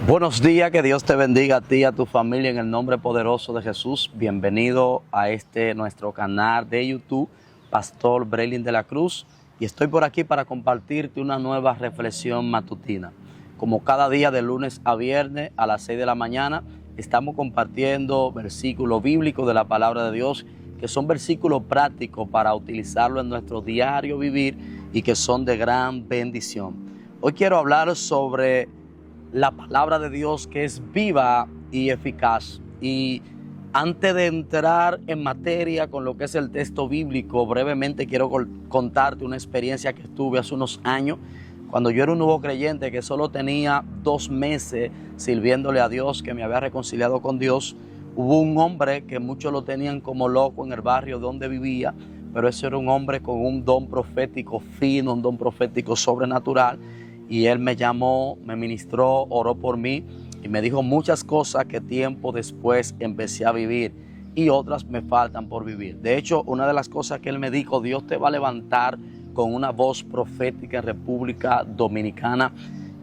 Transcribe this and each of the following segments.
Buenos días, que Dios te bendiga a ti y a tu familia en el nombre poderoso de Jesús. Bienvenido a nuestro canal de YouTube, Pastor Breilin de la Cruz. Y estoy por aquí para compartirte una nueva reflexión matutina. Como cada día de lunes a viernes a las 6 de la mañana, estamos compartiendo versículos bíblicos de la palabra de Dios, que son versículos prácticos para utilizarlo en nuestro diario vivir y que son de gran bendición. Hoy quiero hablar sobre la palabra de Dios, que es viva y eficaz. Y antes de entrar en materia con lo que es el texto bíblico, brevemente quiero contarte una experiencia que tuve hace unos años, cuando yo era un nuevo creyente que solo tenía 2 meses sirviéndole a Dios, que me había reconciliado con Dios. Hubo un hombre que muchos lo tenían como loco en el barrio donde vivía, pero ese era un hombre con un don profético fino, un don profético sobrenatural. Y él me llamó, me ministró, oró por mí y me dijo muchas cosas que tiempo después empecé a vivir y otras me faltan por vivir. De hecho, una de las cosas que él me dijo: Dios te va a levantar con una voz profética en República Dominicana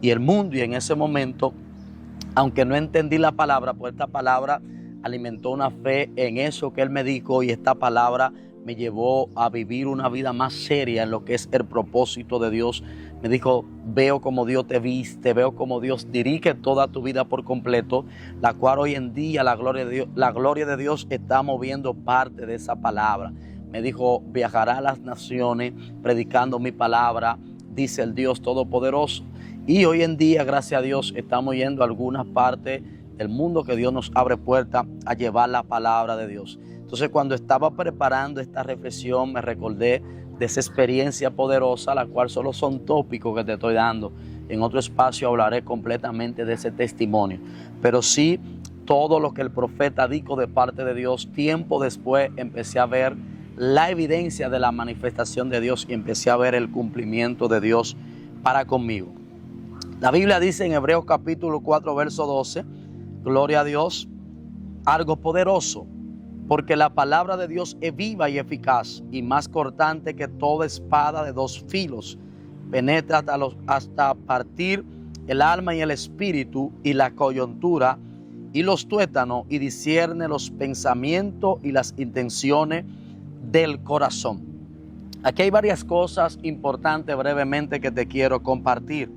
y el mundo. Y en ese momento, aunque no entendí la palabra, pues esta palabra alimentó una fe en eso que él me dijo, y esta palabra me llevó a vivir una vida más seria en lo que es el propósito de Dios. Me dijo: veo como Dios te viste, veo como Dios dirige toda tu vida por completo, la cual hoy en día la gloria de Dios está moviendo parte de esa palabra. Me dijo: viajará a las naciones predicando mi palabra, dice el Dios Todopoderoso. Y hoy en día, gracias a Dios, estamos yendo a algunas partes del mundo que Dios nos abre puertas a llevar la palabra de Dios. Entonces, cuando estaba preparando esta reflexión, me recordé de esa experiencia poderosa, la cual solo son tópicos que te estoy dando. En otro espacio hablaré completamente de ese testimonio. Pero sí, todo lo que el profeta dijo de parte de Dios, tiempo después empecé a ver la evidencia de la manifestación de Dios y empecé a ver el cumplimiento de Dios para conmigo. La Biblia dice en Hebreos capítulo 4, verso 12, gloria a Dios, algo poderoso, porque la palabra de Dios es viva y eficaz y más cortante que toda espada de 2 filos. Penetra hasta partir el alma y el espíritu y la coyuntura y los tuétanos, y discierne los pensamientos y las intenciones del corazón. Aquí hay varias cosas importantes brevemente que te quiero compartir.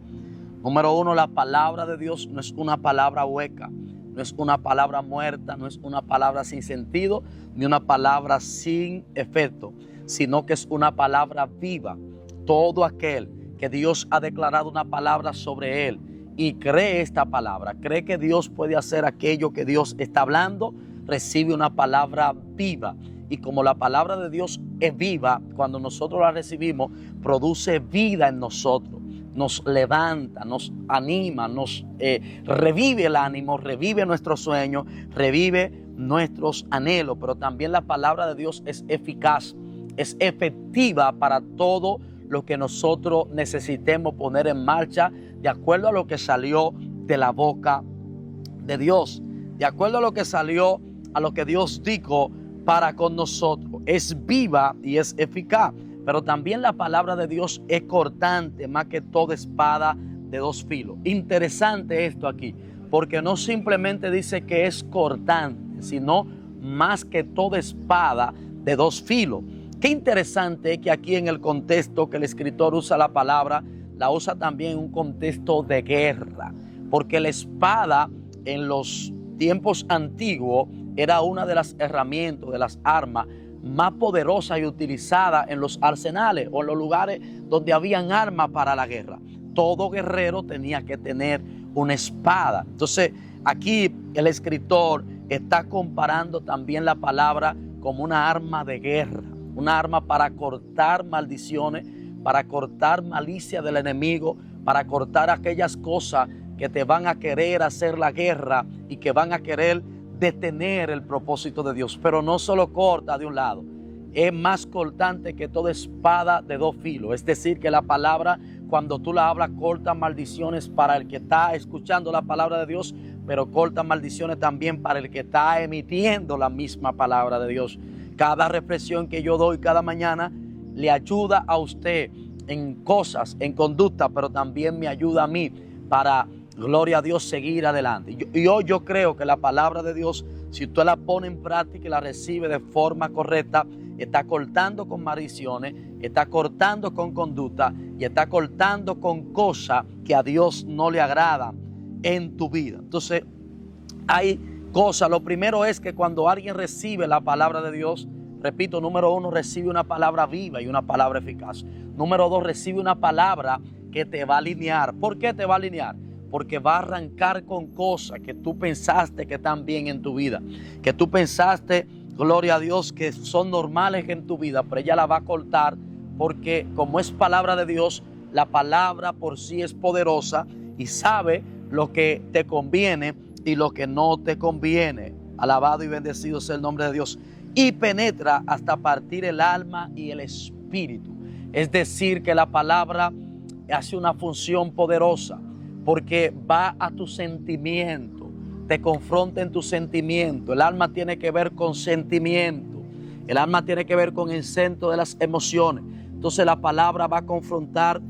Número 1, la palabra de Dios no es una palabra hueca, no es una palabra muerta, no es una palabra sin sentido, ni una palabra sin efecto, sino que es una palabra viva. Todo aquel que Dios ha declarado una palabra sobre él y cree esta palabra, cree que Dios puede hacer aquello que Dios está hablando, recibe una palabra viva. Y como la palabra de Dios es viva, cuando nosotros la recibimos, produce vida en nosotros. Nos levanta, nos anima, nos revive el ánimo, revive nuestros sueños, revive nuestros anhelos. Pero también la palabra de Dios es eficaz, es efectiva para todo lo que nosotros necesitemos poner en marcha, de acuerdo a lo que salió de la boca de Dios, de acuerdo a lo que salió, a lo que Dios dijo para con nosotros. Es viva y es eficaz. Pero también la palabra de Dios es cortante, más que toda espada de 2 filos. Interesante esto aquí, porque no simplemente dice que es cortante, sino más que toda espada de 2 filos. Qué interesante es que aquí, en el contexto que el escritor usa la palabra, la usa también en un contexto de guerra, porque la espada en los tiempos antiguos era una de las herramientas, de las armas más poderosa y utilizada en los arsenales o en los lugares donde habían armas para la guerra. Todo guerrero tenía que tener una espada. Entonces, aquí el escritor está comparando también la palabra como una arma de guerra, una arma para cortar maldiciones, para cortar malicia del enemigo, para cortar aquellas cosas que te van a querer hacer la guerra y que van a querer detener el propósito de Dios. Pero no solo corta de un lado, es más cortante que toda espada de 2 filos. Es decir, que la palabra, cuando tú la hablas, corta maldiciones para el que está escuchando la palabra de Dios, pero corta maldiciones también para el que está emitiendo la misma palabra de Dios. Cada reflexión que yo doy cada mañana le ayuda a usted en cosas, en conducta, pero también me ayuda a mí para gloria a Dios, seguir adelante. Y hoy yo creo que la palabra de Dios, si usted la pone en práctica y la recibe de forma correcta, está cortando con maldiciones, está cortando con conducta y está cortando con cosas que a Dios no le agradan en tu vida. Entonces, hay cosas. Lo primero es que cuando alguien recibe la palabra de Dios, repito, número 1, recibe una palabra viva y una palabra eficaz. Número 2, recibe una palabra que te va a alinear. ¿Por qué te va a alinear? Porque va a arrancar con cosas que tú pensaste que están bien en tu vida, que tú pensaste, gloria a Dios, que son normales en tu vida, pero ella la va a cortar porque como es palabra de Dios, la palabra por sí es poderosa y sabe lo que te conviene y lo que no te conviene. Alabado y bendecido sea el nombre de Dios. Y penetra hasta partir el alma y el espíritu. Es decir, que la palabra hace una función poderosa porque va a tu sentimiento, te confronta en tu sentimiento. El alma tiene que ver con sentimiento. El alma tiene que ver con el centro de las emociones. Entonces la palabra va a confrontar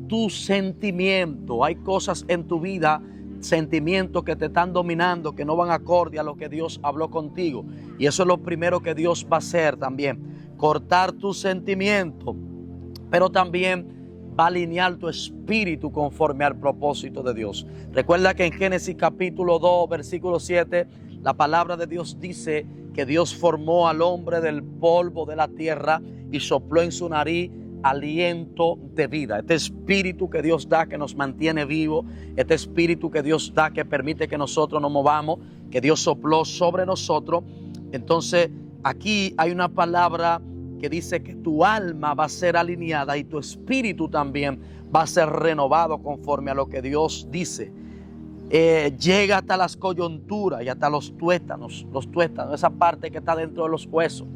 tu sentimiento. Hay cosas en tu vida, sentimientos que te están dominando, que no van acorde a lo que Dios habló contigo. Y eso es lo primero que Dios va a hacer también. Cortar tu sentimiento, pero también va a alinear tu espíritu conforme al propósito de Dios. Recuerda que en Génesis capítulo 2, versículo 7, la palabra de Dios dice que Dios formó al hombre del polvo de la tierra y sopló en su nariz aliento de vida. Este espíritu que Dios da, que nos mantiene vivos, este espíritu que Dios da, que permite que nosotros nos movamos, que Dios sopló sobre nosotros. Entonces aquí hay una palabra que dice que tu alma va a ser alineada y tu espíritu también va a ser renovado conforme a lo que Dios dice. Llega hasta las coyunturas y hasta los tuétanos, esa parte que está dentro de los huesos.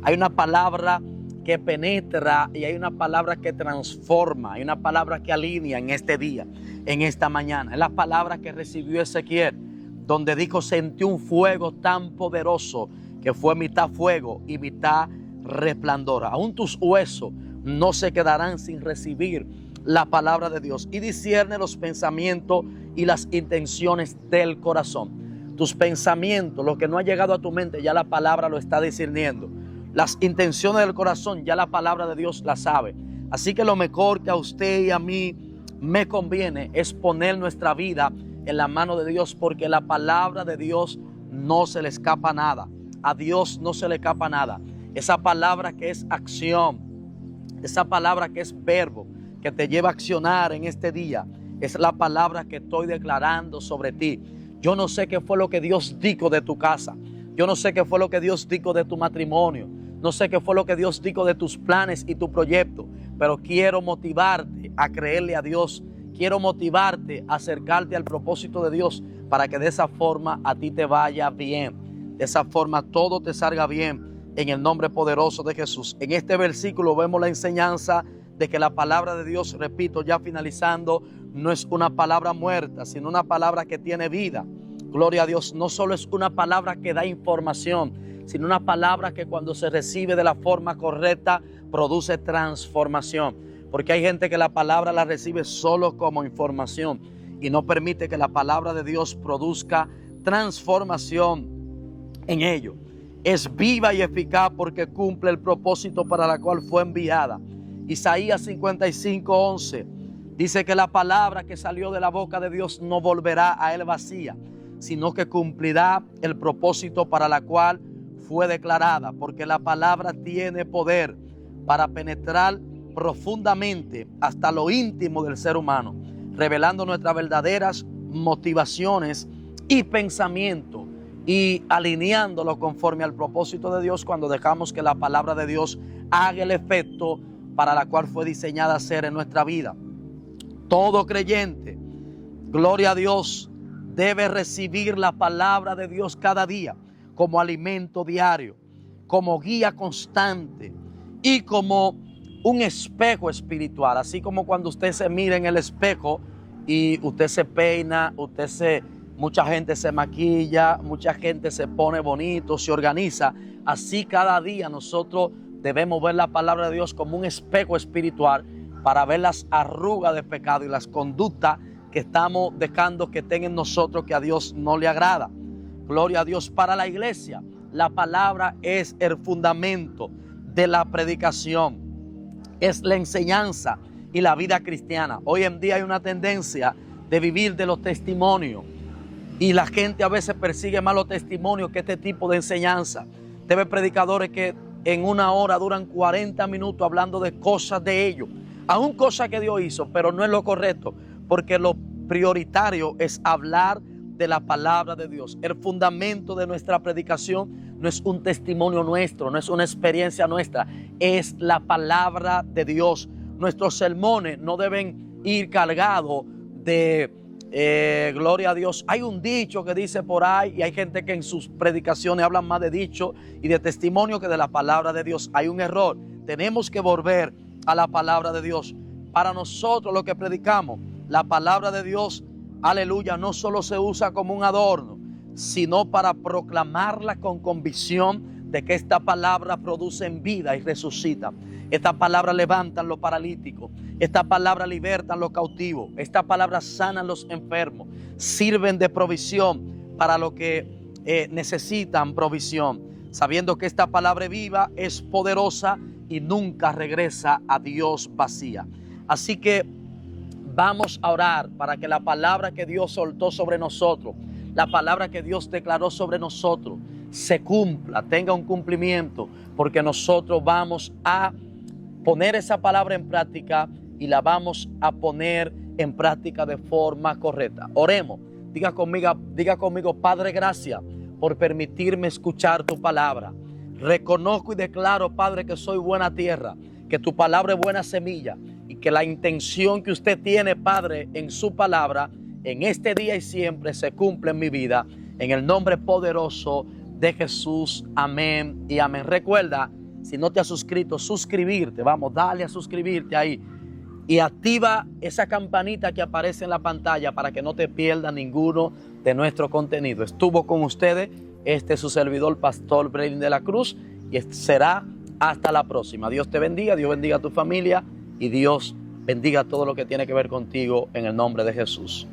Hay una palabra que penetra y hay una palabra que transforma, hay una palabra que alinea en este día, en esta mañana. Es la palabra que recibió Ezequiel, donde dijo: sentí un fuego tan poderoso que fue mitad fuego y mitad resplandor. Aún tus huesos no se quedarán sin recibir la palabra de Dios. Y discierne los pensamientos y las intenciones del corazón. Tus pensamientos, lo que no ha llegado a tu mente, ya la palabra lo está discerniendo. Las intenciones del corazón, ya la palabra de Dios la sabe. Así que lo mejor que a usted y a mí me conviene es poner nuestra vida en la mano de Dios, porque la palabra de Dios no se le escapa nada. A Dios no se le escapa nada. Esa palabra que es acción, esa palabra que es verbo, que te lleva a accionar en este día, es la palabra que estoy declarando sobre ti. Yo no sé qué fue lo que Dios dijo de tu casa. Yo no sé qué fue lo que Dios dijo de tu matrimonio. No sé qué fue lo que Dios dijo de tus planes y tu proyecto. Pero quiero motivarte a creerle a Dios. Quiero motivarte a acercarte al propósito de Dios para que de esa forma a ti te vaya bien. De esa forma todo te salga bien. En el nombre poderoso de Jesús. En este versículo vemos la enseñanza de que la palabra de Dios, repito, ya finalizando, no es una palabra muerta, sino una palabra que tiene vida. Gloria a Dios. No solo es una palabra que da información, sino una palabra que cuando se recibe de la forma correcta produce transformación. Porque hay gente que la palabra la recibe solo como información y no permite que la palabra de Dios produzca transformación en ello. Es viva y eficaz porque cumple el propósito para la cual fue enviada. Isaías 55:11 dice que la palabra que salió de la boca de Dios no volverá a él vacía, sino que cumplirá el propósito para la cual fue declarada, porque la palabra tiene poder para penetrar profundamente hasta lo íntimo del ser humano, revelando nuestras verdaderas motivaciones y pensamientos, y alineándolo conforme al propósito de Dios cuando dejamos que la palabra de Dios haga el efecto para la cual fue diseñada a ser en nuestra vida. Todo creyente, gloria a Dios, debe recibir la palabra de Dios cada día como alimento diario, como guía constante y como un espejo espiritual. Así como cuando usted se mira en el espejo y usted se peina, mucha gente se maquilla, mucha gente se pone bonito, se organiza. Así cada día nosotros debemos ver la palabra de Dios como un espejo espiritual para ver las arrugas de pecado y las conductas que estamos dejando que estén en nosotros que a Dios no le agrada. Gloria a Dios. Para la iglesia, la palabra es el fundamento de la predicación, es la enseñanza y la vida cristiana. Hoy en día hay una tendencia de vivir de los testimonios y la gente a veces persigue más los testimonios que este tipo de enseñanza. Te ves predicadores que en una hora duran 40 minutos hablando de cosas de ellos, aún cosas que Dios hizo, pero no es lo correcto, porque lo prioritario es hablar de la palabra de Dios. El fundamento de nuestra predicación no es un testimonio nuestro, no es una experiencia nuestra, es la palabra de Dios. Nuestros sermones no deben ir cargados de gloria a Dios. Hay un dicho que dice por ahí, y hay gente que en sus predicaciones hablan más de dicho y de testimonio que de la palabra de Dios. Hay un error. Tenemos que volver a la palabra de Dios. Para nosotros, lo que predicamos, la palabra de Dios, aleluya, no solo se usa como un adorno, sino para proclamarla con convicción de que esta palabra produce en vida y resucita. Esta palabra levanta a los paralíticos. Esta palabra liberta a los cautivos. Esta palabra sana a los enfermos. Sirven de provisión para los que necesitan provisión. Sabiendo que esta palabra viva es poderosa y nunca regresa a Dios vacía. Así que vamos a orar para que la palabra que Dios soltó sobre nosotros, la palabra que Dios declaró sobre nosotros, se cumpla, tenga un cumplimiento, porque nosotros vamos a poner esa palabra en práctica y la vamos a poner en práctica de forma correcta. Oremos. Diga conmigo, Padre, gracias por permitirme escuchar tu palabra. Reconozco y declaro, Padre, que soy buena tierra, que tu palabra es buena semilla y que la intención que usted tiene, Padre, en su palabra, en este día y siempre se cumple en mi vida. En el nombre poderoso de Jesús. Amén y amén. Recuerda, si no te has suscrito, suscribirte. Vamos, dale a suscribirte ahí. Y activa esa campanita que aparece en la pantalla para que no te pierdas ninguno de nuestro contenido. Estuvo con ustedes este es su servidor, Pastor Breilin de la Cruz, y será hasta la próxima. Dios te bendiga, Dios bendiga a tu familia y Dios bendiga todo lo que tiene que ver contigo en el nombre de Jesús.